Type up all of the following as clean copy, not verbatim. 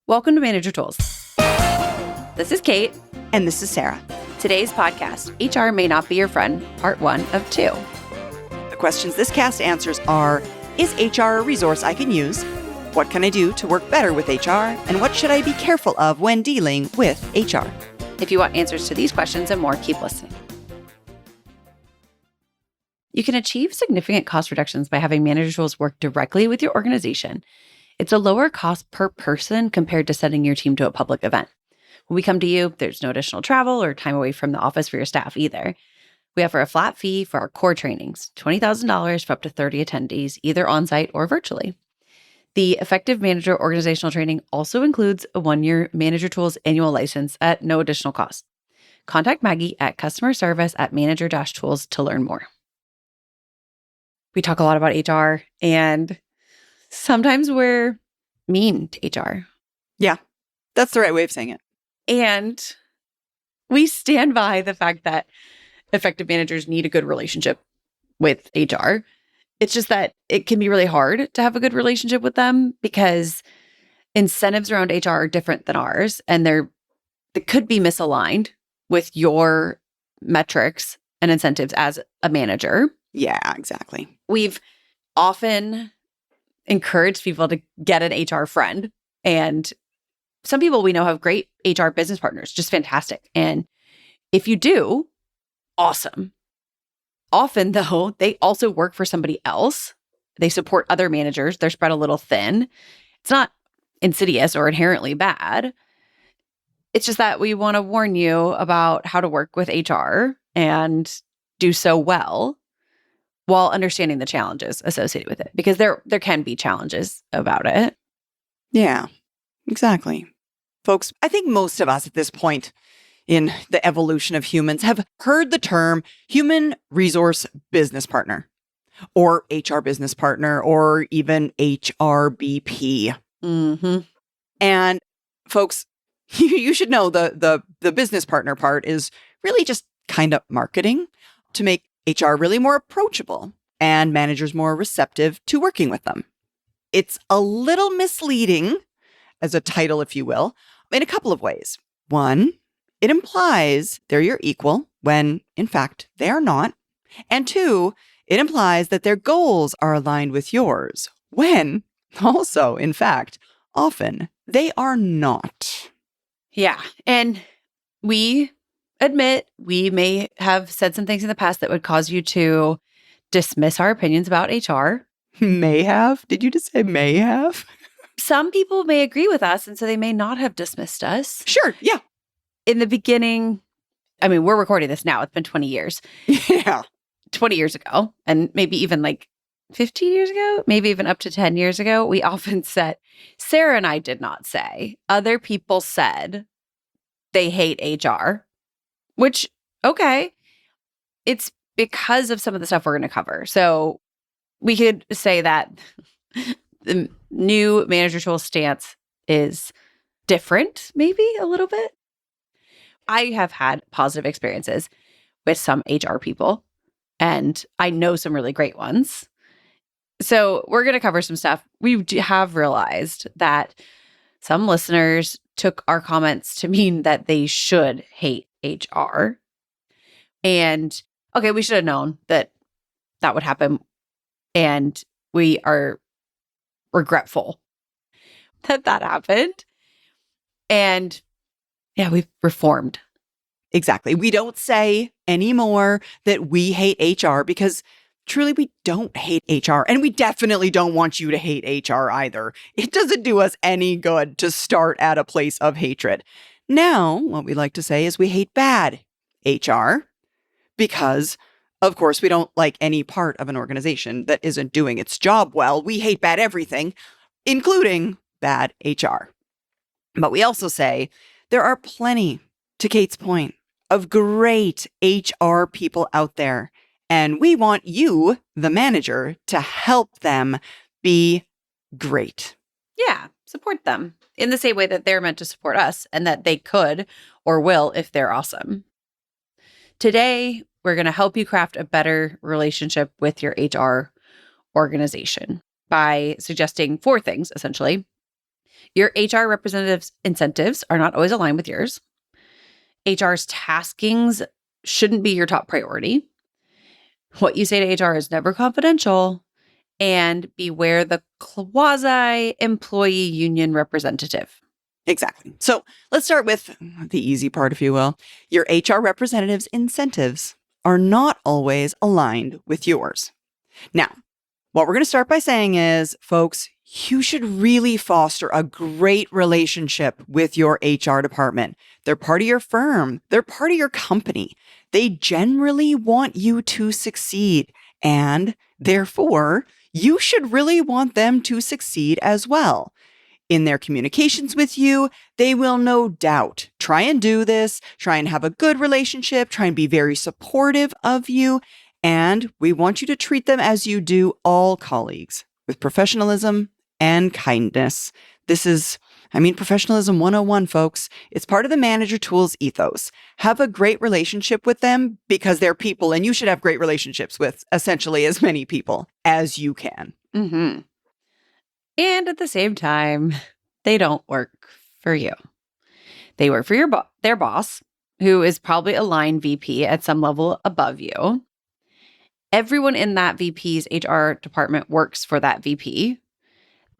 Welcome to Manager Tools. This is Kate. And this is Sarah. Today's podcast, HR May Not Be Your Friend, Part 1 of 2. The questions this cast answers are, is HR a resource I can use? What can I do to work better with HR? And what should I be careful of when dealing with HR? If you want answers to these questions and more, keep listening. You can achieve significant cost reductions by having Manager Tools work directly with your organization. It's a lower cost per person compared to sending your team to a public event. When we come to you, there's no additional travel or time away from the office for your staff either. We offer a flat fee for our core trainings, $20,000 for up to 30 attendees, either on-site or virtually. The Effective Manager Organizational Training also includes a 1-year Manager Tools annual license at no additional cost. Contact Maggie at customer service at manager-tools to learn more. We talk a lot about HR, and sometimes we're mean to HR. Yeah, that's the right way of saying it. And we stand by the fact that effective managers need a good relationship with HR. It's just that it can be really hard to have a good relationship with them because incentives around HR are different than ours, and they could be misaligned with your metrics and incentives as a manager. Yeah, exactly. We've often encouraged people to get an HR friend, and some people we know have great HR business partners, just fantastic. And if you do, awesome. Often, though, they also work for somebody else. They support other managers. They're spread a little thin. It's not insidious or inherently bad. It's just that we want to warn you about how to work with HR and do so well while understanding the challenges associated with it, because there can be challenges about it. Yeah, exactly. Folks, I think most of us at this point in the evolution of humans have heard the term human resource business partner or HR business partner or even HRBP. Mm-hmm. And folks, you should know the business partner part is really just kind of marketing to make HR really more approachable and managers more receptive to working with them. It's a little misleading as a title, if you will, in a couple of ways. One, it implies they're your equal when, in fact, they are not. And two, it implies that their goals are aligned with yours when, also, in fact, often they are not. Yeah. And we admit we may have said some things in the past that would cause you to dismiss our opinions about HR. May have? Did you just say may have? Some people may agree with us, and so they may not have dismissed us. Sure, yeah. In the beginning, I mean, we're recording this now. It's been 20 years. Yeah. 20 years ago, and maybe even like 15 years ago, maybe even up to 10 years ago, we often said, Sarah and I did not say, other people said they hate HR, which, okay, it's because of some of the stuff we're going to cover. So we could say that the new Manager Tool stance is different, maybe a little bit. I have had positive experiences with some HR people, and I know some really great ones. So we're going to cover some stuff. We have realized that some listeners took our comments to mean that they should hate HR. And okay, we should have known that that would happen. And we are regretful that that happened. And yeah, we've reformed. Exactly. We don't say anymore that we hate HR because truly we don't hate HR. And we definitely don't want you to hate HR either. It doesn't do us any good to start at a place of hatred. Now, what we like to say is we hate bad HR because, of course, we don't like any part of an organization that isn't doing its job well. We hate bad everything, including bad HR. But we also say there are plenty, to Kate's point, of great HR people out there. And we want you, the manager, to help them be great. Yeah, support them in the same way that they're meant to support us and that they could or will if they're awesome. Today, we're going to help you craft a better relationship with your HR organization by suggesting 4 things, essentially. Your HR representative's incentives are not always aligned with yours. HR's taskings shouldn't be your top priority. What you say to HR is never confidential. And beware the quasi employee union representative. Exactly. So let's start with the easy part, if you will. Your HR representative's incentives are not always aligned with yours. Now, what we're going to start by saying is, folks, you should really foster a great relationship with your HR department. They're part of your firm. They're part of your company. They generally want you to succeed. And therefore, you should really want them to succeed as well. In their communications with you, they will no doubt try and do this, try and have a good relationship, try and be very supportive of you. And we want you to treat them as you do all colleagues, with professionalism and kindness. This is, professionalism 101, folks. It's part of the manager tools ethos. Have a great relationship with them because they're people, and you should have great relationships with essentially as many people as you can. Mm-hmm. And at the same time, they don't work for you. They work for their boss, who is probably a line VP at some level above you. Everyone in that VP's HR department works for that VP.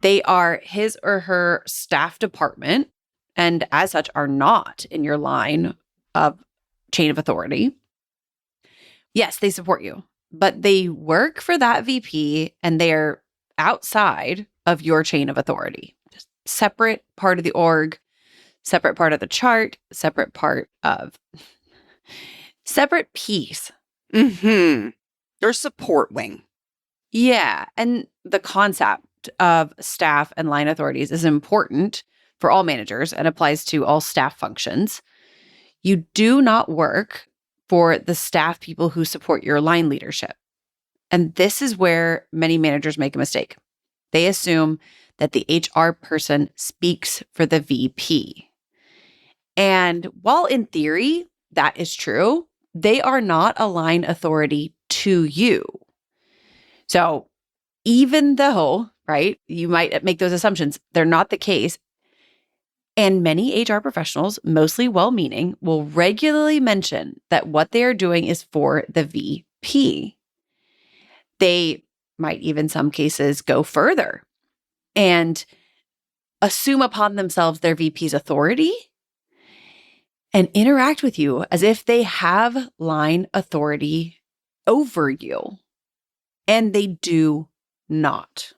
They are his or her staff department, and as such are not in your line of chain of authority. Yes, they support you, but they work for that VP and they're outside of your chain of authority. Just separate part of the org, separate part of the chart, separate piece. Mm-hmm. Your support wing. Yeah. And the concept of staff and line authorities is important for all managers and applies to all staff functions. You do not work for the staff people who support your line leadership. And this is where many managers make a mistake. They assume that the HR person speaks for the VP. And while in theory that is true, they are not a line authority to you. So even though, right, you might make those assumptions, they're not the case. And many HR professionals, mostly well-meaning, will regularly mention that what they are doing is for the VP. They might even in some cases go further and assume upon themselves their VP's authority and interact with you as if they have line authority over you. And they do not.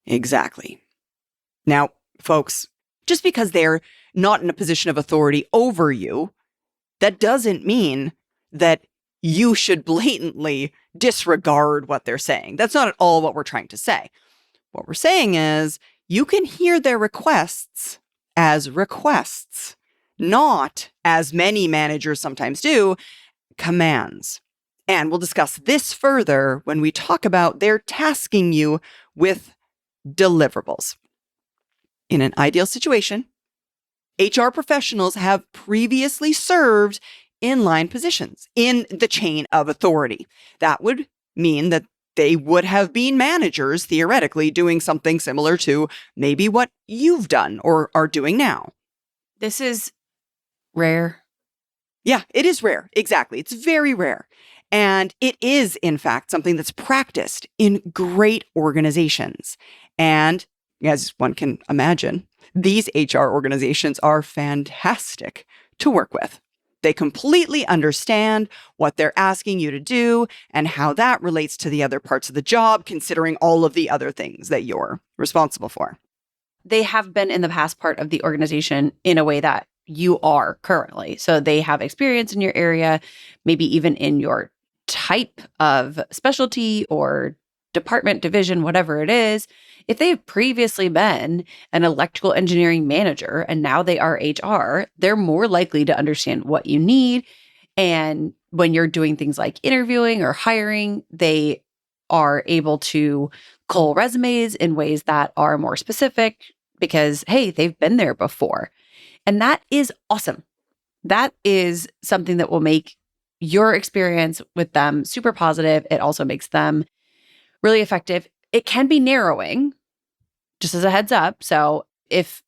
Exactly. Now, folks, just because they're not in a position of authority over you, that doesn't mean that you should blatantly disregard what they're saying. That's not at all what we're trying to say. What we're saying is you can hear their requests as requests, not, as many managers sometimes do, commands. And we'll discuss this further when we talk about their tasking you with deliverables. In an ideal situation, HR professionals have previously served in line positions in the chain of authority. That would mean that they would have been managers, theoretically, doing something similar to maybe what you've done or are doing now. This is rare. Yeah, it is rare. Exactly. It's very rare. And it is, in fact, something that's practiced in great organizations. And as one can imagine, these HR organizations are fantastic to work with. They completely understand what they're asking you to do and how that relates to the other parts of the job, considering all of the other things that you're responsible for. They have been in the past part of the organization in a way that you are currently. So they have experience in your area, maybe even in your type of specialty or department, division, whatever it is. If they've previously been an electrical engineering manager and now they are HR, they're more likely to understand what you need. And when you're doing things like interviewing or hiring, they are able to cull resumes in ways that are more specific because, hey, they've been there before. And that is awesome. That is something that will make your experience with them super positive. It also makes them really effective. It can be narrowing, just as a heads up. So if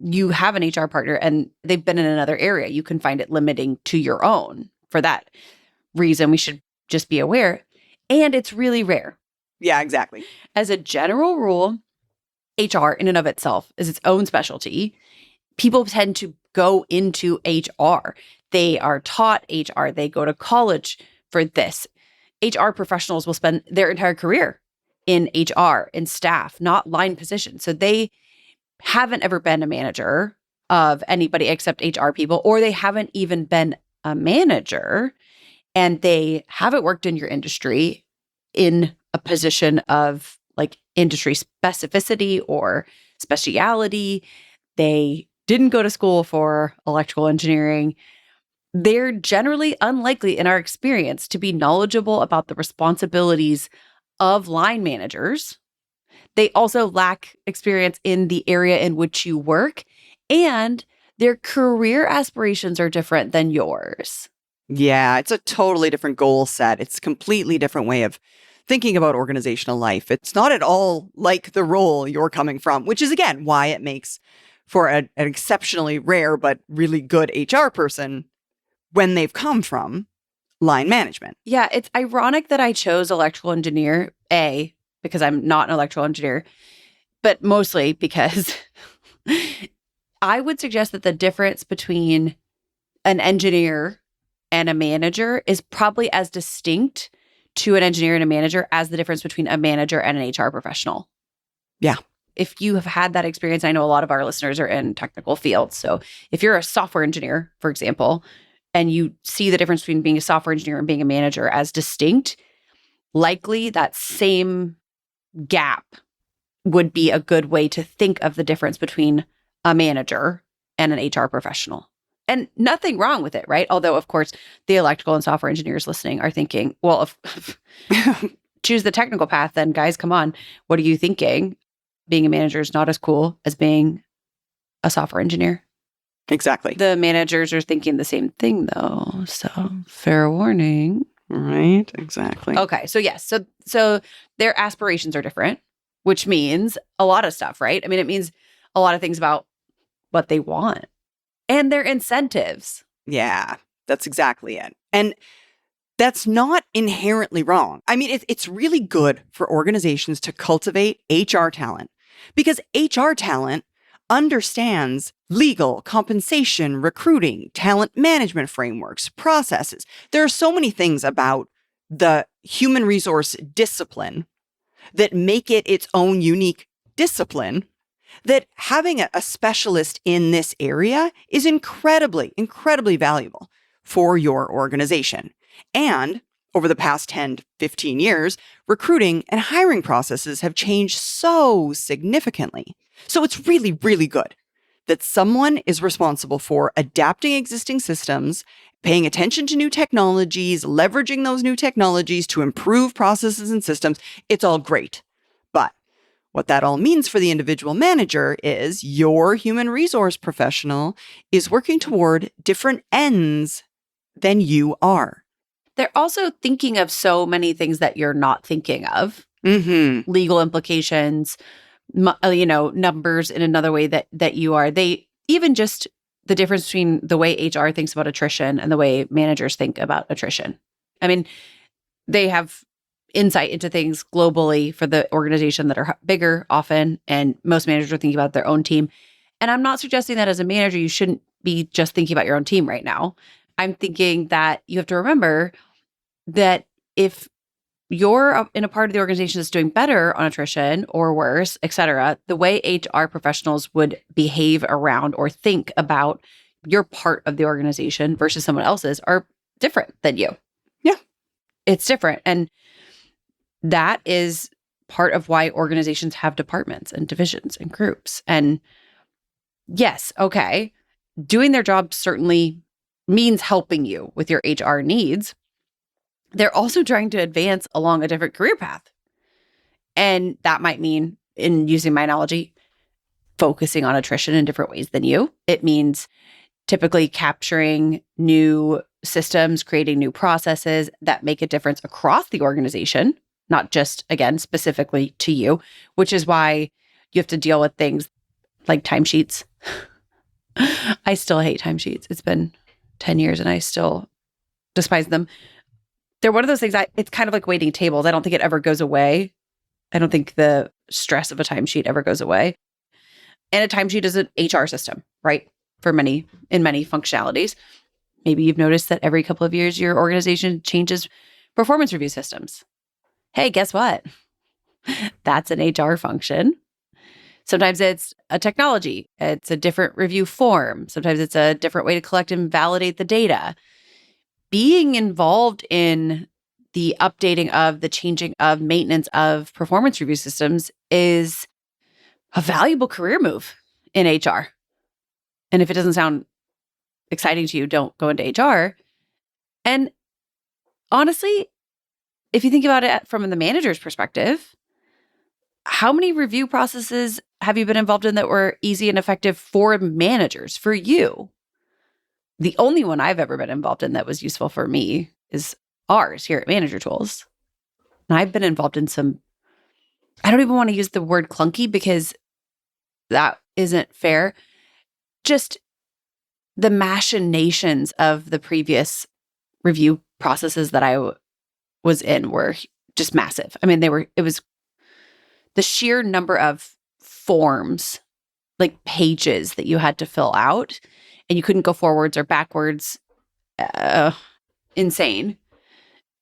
you have an HR partner and they've been in another area, you can find it limiting to your own. For that reason, we should just be aware. And it's really rare. Yeah, exactly. As a general rule, HR in and of itself is its own specialty. People tend to go into HR. They are taught HR. They go to college for this. HR professionals will spend their entire career in HR, in staff, not line positions. So they haven't ever been a manager of anybody except HR people, or they haven't even been a manager, and they haven't worked in your industry in a position of like industry specificity or speciality. They didn't go to school for electrical engineering. They're generally unlikely in our experience to be knowledgeable about the responsibilities of line managers. They also lack experience in the area in which you work, and their career aspirations are different than yours. Yeah, it's a totally different goal set. It's a completely different way of thinking about organizational life. It's not at all like the role you're coming from, which is, again, why it makes for an exceptionally rare but really good HR person when they've come from line management. Yeah, it's ironic that I chose electrical engineer, because I'm not an electrical engineer, but mostly because I would suggest that the difference between an engineer and a manager is probably as distinct to an engineer and a manager as the difference between a manager and an HR professional. Yeah. If you have had that experience, I know a lot of our listeners are in technical fields. So if you're a software engineer, for example, and you see the difference between being a software engineer and being a manager as distinct, likely that same gap would be a good way to think of the difference between a manager and an HR professional. And nothing wrong with it, right? Although, of course, the electrical and software engineers listening are thinking, well, if choose the technical path, then guys, come on. What are you thinking? Being a manager is not as cool as being a software engineer. Exactly. The managers are thinking the same thing, though. So fair warning. Right, exactly. Okay, so yes. So their aspirations are different, which means a lot of stuff, right? I mean, it means a lot of things about what they want and their incentives. Yeah, that's exactly it. And that's not inherently wrong. I mean, it's really good for organizations to cultivate HR talent because HR talent understands legal, compensation, recruiting, talent management frameworks, processes. There are so many things about the human resource discipline that make it its own unique discipline that having a specialist in this area is incredibly, incredibly valuable for your organization. And over the past 10 to 15 years, recruiting and hiring processes have changed so significantly. So it's really, really good that someone is responsible for adapting existing systems, paying attention to new technologies, leveraging those new technologies to improve processes and systems. It's all great. But what that all means for the individual manager is your human resource professional is working toward different ends than you are. They're also thinking of so many things that you're not thinking of. Mm-hmm. Legal implications, numbers in another way that you are. They even just the difference between the way HR thinks about attrition and the way managers think about attrition. I mean, they have insight into things globally for the organization that are bigger often, and most managers are thinking about their own team. And I'm not suggesting that as a manager, you shouldn't be just thinking about your own team right now. I'm thinking that you have to remember that if you're in a part of the organization that's doing better on attrition or worse, et cetera, the way HR professionals would behave around or think about your part of the organization versus someone else's are different than you. Yeah. It's different. And that is part of why organizations have departments and divisions and groups. And yes, okay, doing their job certainly means helping you with your HR needs. They're also trying to advance along a different career path. And that might mean, in using my analogy, focusing on attrition in different ways than you. It means typically capturing new systems, creating new processes that make a difference across the organization, not just, again, specifically to you, which is why you have to deal with things like timesheets. I still hate timesheets. It's been 10 years and I still despise them. They're one of those things, it's kind of like waiting tables. I don't think it ever goes away. I don't think the stress of a timesheet ever goes away. And a timesheet is an HR system, right? In many functionalities. Maybe you've noticed that every couple of years, your organization changes performance review systems. Hey, guess what? That's an HR function. Sometimes it's a technology. It's a different review form. Sometimes it's a different way to collect and validate the data. Being involved in the updating of, the changing of, maintenance of performance review systems is a valuable career move in HR. And if it doesn't sound exciting to you, don't go into HR. And honestly, if you think about it from the manager's perspective, how many review processes have you been involved in that were easy and effective for managers, for you? The only one I've ever been involved in that was useful for me is ours here at Manager Tools. And I've been involved in some, I don't even want to use the word clunky because that isn't fair. Just the machinations of the previous review processes that I was in were just massive. I mean, it was the sheer number of forms, like pages that you had to fill out, and you couldn't go forwards or backwards. Insane.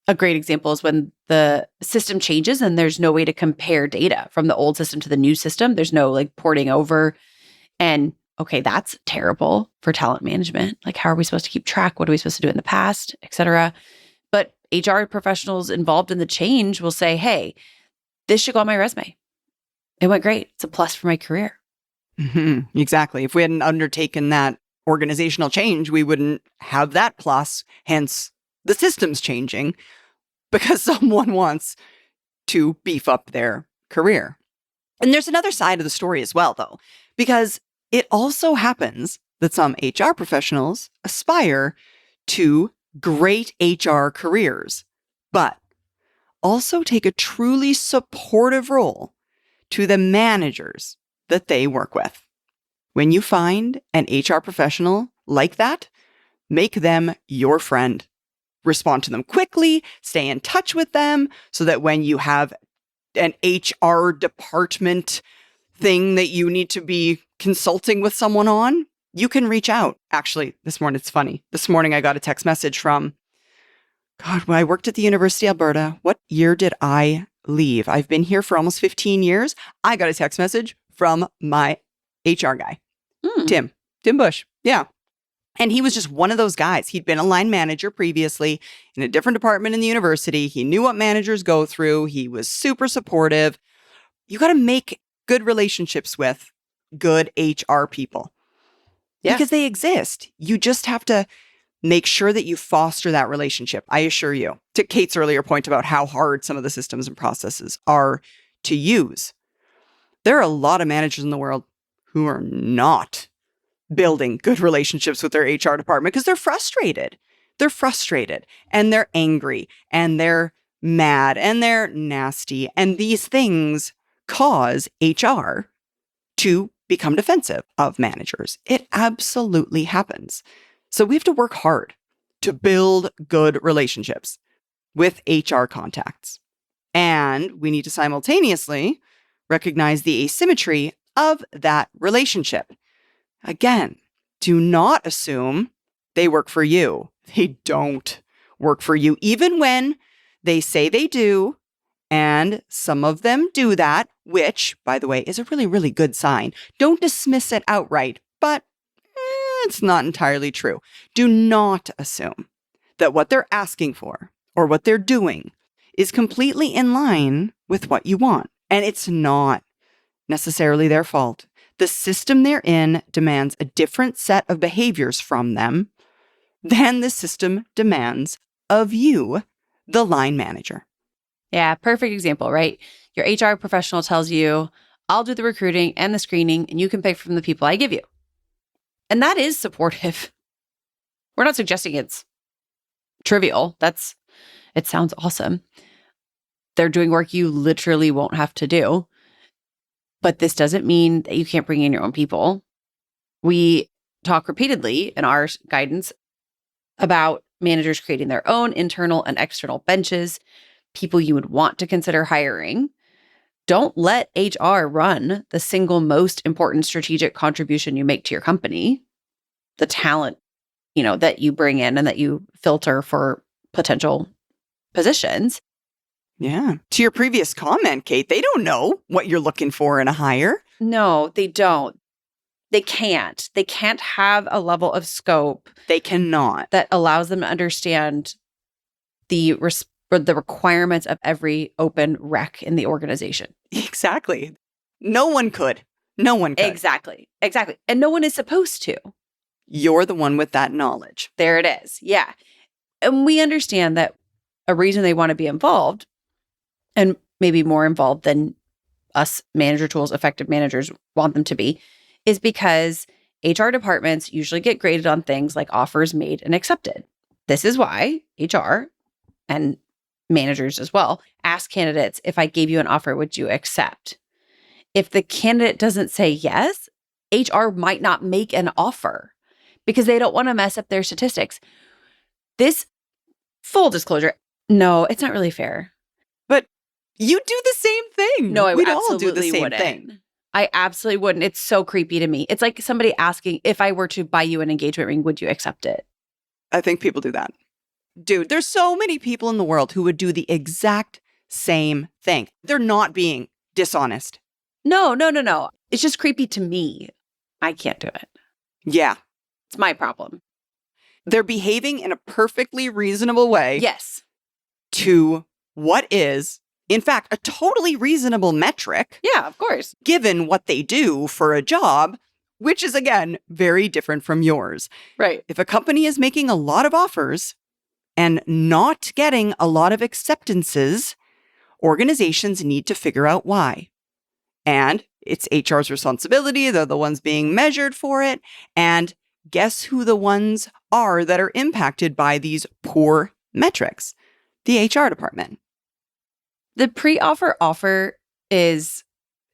A great example is when the system changes and there's no way to compare data from the old system to the new system. There's no like porting over. And okay, that's terrible for talent management. Like, how are we supposed to keep track? What are we supposed to do in the past, et cetera? But HR professionals involved in the change will say, hey, this should go on my resume. It went great. It's a plus for my career. Mm-hmm. Exactly. If we hadn't undertaken that organizational change, we wouldn't have that plus. Hence, the system's changing because someone wants to beef up their career. And there's another side of the story as well, though, because it also happens that some HR professionals aspire to great HR careers, but also take a truly supportive role to the managers that they work with. When you find an HR professional like that, make them your friend. Respond to them quickly, stay in touch with them so that when you have an HR department thing that you need to be consulting with someone on, you can reach out. Actually, this morning, it's funny. This morning, I got a text message from, when I worked at the University of Alberta, what year did I leave? I've been here for almost 15 years. I got a text message from my HR guy, Tim Bush. Yeah. And he was just one of those guys. He'd been a line manager previously in a different department in the university. He knew what managers go through. He was super supportive. You got to make good relationships with good HR people because they exist. You just have to make sure that you foster that relationship. I assure you, to Kate's earlier point about how hard some of the systems and processes are to use, there are a lot of managers in the world who are not building good relationships with their HR department because they're frustrated. They're frustrated and they're angry and they're mad and they're nasty. And these things cause HR to become defensive of managers. It absolutely happens. So we have to work hard to build good relationships with HR contacts. And we need to simultaneously recognize the asymmetry of that relationship. Again, do not assume they work for you. They don't work for you, even when they say they do. And some of them do that, which, by the way, is a really, really good sign. Don't dismiss it outright, but it's not entirely true. Do not assume that what they're asking for or what they're doing is completely in line with what you want. And it's not necessarily their fault. The system they're in demands a different set of behaviors from them than the system demands of you, the line manager. Yeah, perfect example, right? Your HR professional tells you, I'll do the recruiting and the screening, and you can pick from the people I give you. And that is supportive. We're not suggesting it's trivial. It sounds awesome. They're doing work you literally won't have to do. But this doesn't mean that you can't bring in your own people. We talk repeatedly in our guidance about managers creating their own internal and external benches, people you would want to consider hiring. Don't let HR run the single most important strategic contribution you make to your company, the talent, that you bring in and that you filter for potential positions. Yeah. To your previous comment, Kate, they don't know what you're looking for in a hire. No, they don't. They can't. They can't have a level of scope They cannot. that allows them to understand the requirements of every open rec in the organization. Exactly. No one could. No one could. Exactly. And no one is supposed to. You're the one with that knowledge. There it is. Yeah. And we understand that a reason they want to be involved, and maybe more involved than us manager tools, effective managers want them to be, is because HR departments usually get graded on things like offers made and accepted. This is why HR and managers as well ask candidates, if I gave you an offer, would you accept? If the candidate doesn't say yes, HR might not make an offer because they don't want to mess up their statistics. This, full disclosure, no, it's not really fair. But you do the same thing. No, I We'd absolutely all do the same wouldn't. thing. I absolutely wouldn't. It's so creepy to me. It's like somebody asking, if I were to buy you an engagement ring, would you accept it? I think people do that. Dude, there's so many people in the world who would do the exact same thing. They're not being dishonest. No. It's just creepy to me. I can't do it. Yeah. It's my problem. They're behaving in a perfectly reasonable way. Yes. To what is, in fact, a totally reasonable metric. Yeah, of course. Given what they do for a job, which is, again, very different from yours. Right. If a company is making a lot of offers and not getting a lot of acceptances, organizations need to figure out why. And it's HR's responsibility. They're the ones being measured for it. And guess who the ones are that are impacted by these poor metrics? The HR department. The pre-offer offer is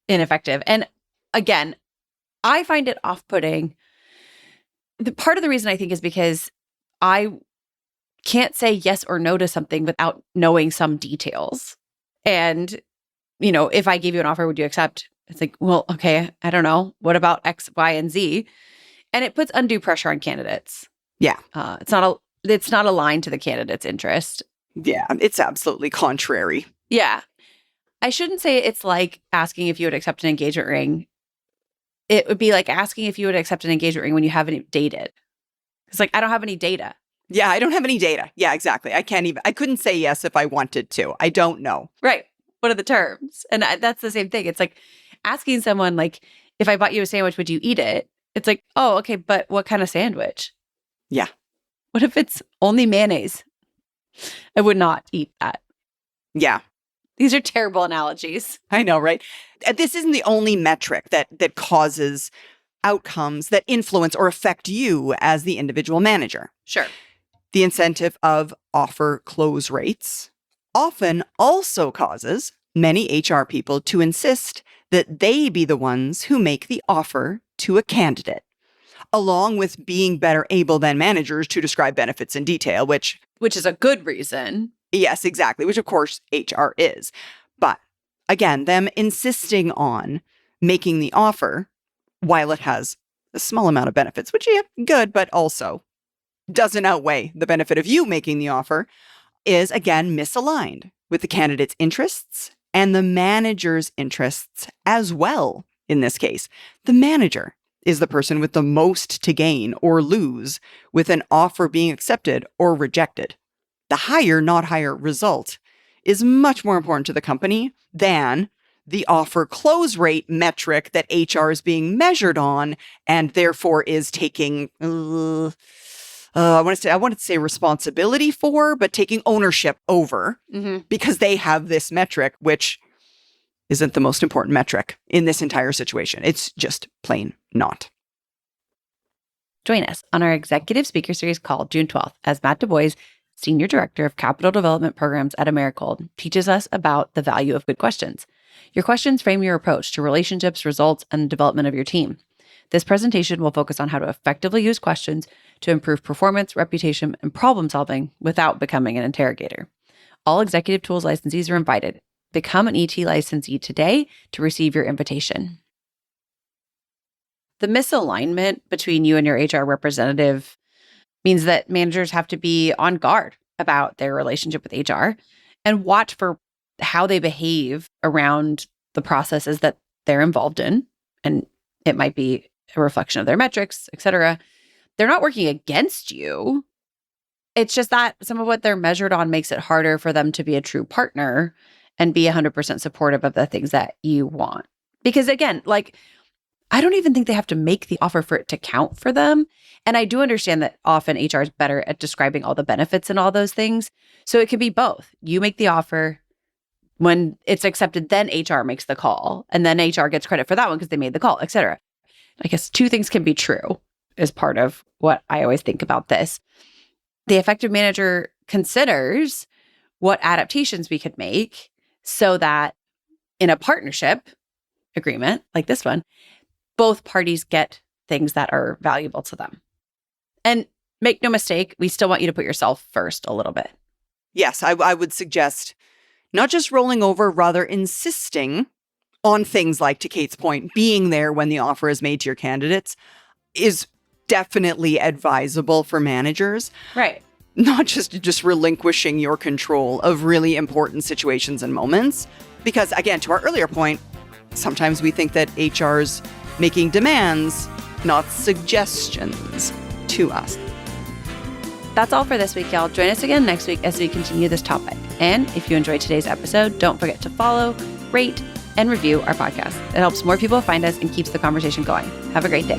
ineffective. And again, I find it off-putting. Part of the reason I think is because I can't say yes or no to something without knowing some details. And, if I gave you an offer, would you accept? It's like, well, okay, I don't know. What about X, Y, and Z? And it puts undue pressure on candidates. Yeah. It's not aligned to the candidate's interest. Yeah, it's absolutely contrary. Yeah. I shouldn't say it's like asking if you would accept an engagement ring. It would be like asking if you would accept an engagement ring when you haven't dated. It's like, I don't have any data. Yeah, I don't have any data. Yeah, exactly. I couldn't say yes if I wanted to. I don't know. Right. What are the terms? And that's the same thing. It's like asking someone, like, if I bought you a sandwich, would you eat it? It's like, oh, okay, but what kind of sandwich? Yeah. What if it's only mayonnaise? I would not eat that. Yeah. These are terrible analogies. I know, right? This isn't the only metric that causes outcomes that influence or affect you as the individual manager. Sure. The incentive of offer close rates often also causes many HR people to insist that they be the ones who make the offer to a candidate, along with being better able than managers to describe benefits in detail, which is a good reason. Yes, exactly, which of course HR is. But again, them insisting on making the offer while it has a small amount of benefits, which, yeah, good, but also doesn't outweigh the benefit of you making the offer, is again misaligned with the candidate's interests and the manager's interests as well. In this case, the manager is the person with the most to gain or lose with an offer being accepted or rejected. The hire, not hire result is much more important to the company than the offer close rate metric that HR is being measured on and therefore is taking, I wanted to say responsibility for, but taking ownership over because they have this metric, which isn't the most important metric in this entire situation. It's just plain not. Join us on our executive speaker series called June 12th as Matt Du Bois, Senior Director of Capital Development Programs at Americold, teaches us about the value of good questions. Your questions frame your approach to relationships, results, and the development of your team. This presentation will focus on how to effectively use questions to improve performance, reputation, and problem solving without becoming an interrogator. All Executive Tools licensees are invited. Become an ET licensee today to receive your invitation. The misalignment between you and your HR representative means that managers have to be on guard about their relationship with HR and watch for how they behave around the processes that they're involved in. And it might be a reflection of their metrics, et cetera. They're not working against you. It's just that some of what they're measured on makes it harder for them to be a true partner and be 100% supportive of the things that you want. Because again, I don't even think they have to make the offer for it to count for them. And I do understand that often HR is better at describing all the benefits and all those things. So it could be both. You make the offer. When it's accepted, then HR makes the call. And then HR gets credit for that one because they made the call, et cetera. I guess two things can be true is part of what I always think about this. The effective manager considers what adaptations we could make so that in a partnership agreement like this one, both parties get things that are valuable to them. And make no mistake, we still want you to put yourself first a little bit. Yes, I would suggest not just rolling over, rather insisting on things like, to Kate's point, being there when the offer is made to your candidates is definitely advisable for managers. Right. Not just relinquishing your control of really important situations and moments. Because again, to our earlier point, sometimes we think that HR's making demands, not suggestions to us. That's all for this week, y'all. Join us again next week as we continue this topic. And if you enjoyed today's episode, don't forget to follow, rate, and review our podcast. It helps more people find us and keeps the conversation going. Have a great day.